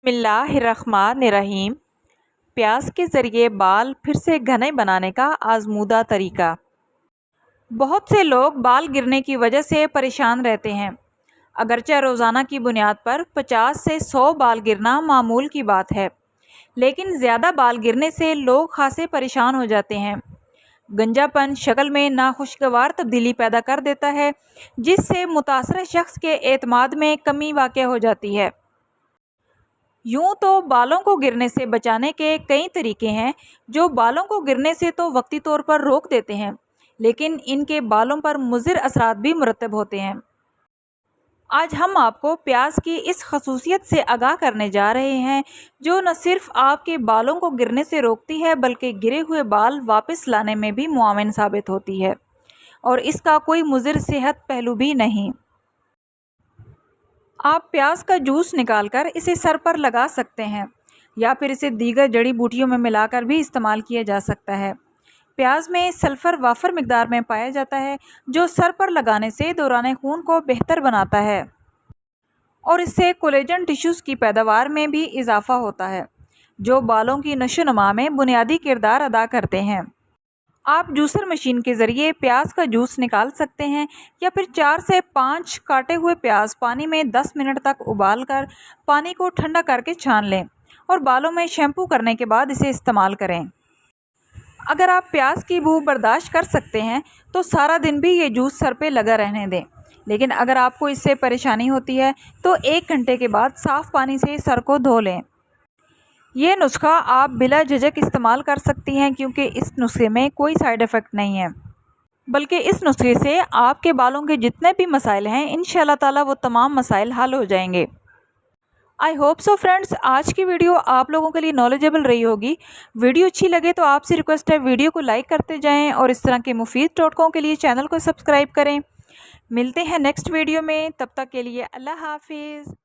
बिस्मिल्लाहिर्रहमानिर्रहीम। प्याज के ज़रिए बाल फिर से घने बनाने का आजमूदा तरीका। बहुत से लोग बाल गिरने की वजह से परेशान रहते हैं। अगरचे रोज़ाना की बुनियाद पर 50 से 100 बाल गिरना मामूल की बात है, लेकिन ज़्यादा बाल गिरने से लोग खासे परेशान हो जाते हैं। गंजापन शक्ल में नाखुशगवार तब्दीली पैदा कर देता है, जिससे मुतासर शख्स के एतमाद में कमी वाक़ हो जाती है। यूँ तो बालों को गिरने से बचाने के कई तरीके हैं, जो बालों को गिरने से तो वक्ती तौर पर रोक देते हैं, लेकिन इनके बालों पर मुज़िर असरात भी मुरतब होते हैं। आज हम आपको प्याज की इस खसूसियत से आगाह करने जा रहे हैं, जो न सिर्फ आपके बालों को गिरने से रोकती है, बल्कि गिरे हुए बाल वापस लाने में भी मुआविन साबित होती है, और इसका कोई मुज़िर सेहत पहलू भी नहीं। आप प्याज का जूस निकालकर इसे सर पर लगा सकते हैं, या फिर इसे दीगर जड़ी बूटियों में मिलाकर भी इस्तेमाल किया जा सकता है। प्याज में सल्फ़र वाफर मिकदार में पाया जाता है, जो सर पर लगाने से दौरान खून को बेहतर बनाता है, और इससे कोलेजन टिश्यूज़ की पैदावार में भी इजाफ़ा होता है, जो बालों की नशोनुमा में बुनियादी किरदार अदा करते हैं। आप जूसर मशीन के ज़रिए प्याज का जूस निकाल सकते हैं, या फिर 4 से 5 काटे हुए प्याज पानी में 10 मिनट तक उबालकर पानी को ठंडा करके छान लें, और बालों में शैम्पू करने के बाद इसे इस्तेमाल करें। अगर आप प्याज की बू बर्दाश्त कर सकते हैं तो सारा दिन भी ये जूस सर पे लगा रहने दें, लेकिन अगर आपको इससे परेशानी होती है तो 1 घंटे के बाद साफ़ पानी से सर को धो लें। ये नुस्खा आप बिला झिझक इस्तेमाल कर सकती हैं, क्योंकि इस नुस्खे में कोई साइड इफ़ेक्ट नहीं है, बल्कि इस नुस्खे से आपके बालों के जितने भी मसाइल हैं, इंशाअल्लाह ताला वो तमाम मसाइल हल हो जाएंगे। आई होप सो फ्रेंड्स, आज की वीडियो आप लोगों के लिए नॉलेजेबल रही होगी। वीडियो अच्छी लगे तो आपसे रिक्वेस्ट है, वीडियो को लाइक करते जाएँ, और इस तरह के मुफीद टोटकों के लिए चैनल को सब्सक्राइब करें। मिलते हैं नेक्स्ट वीडियो में, तब तक के लिए अल्लाह हाफिज़।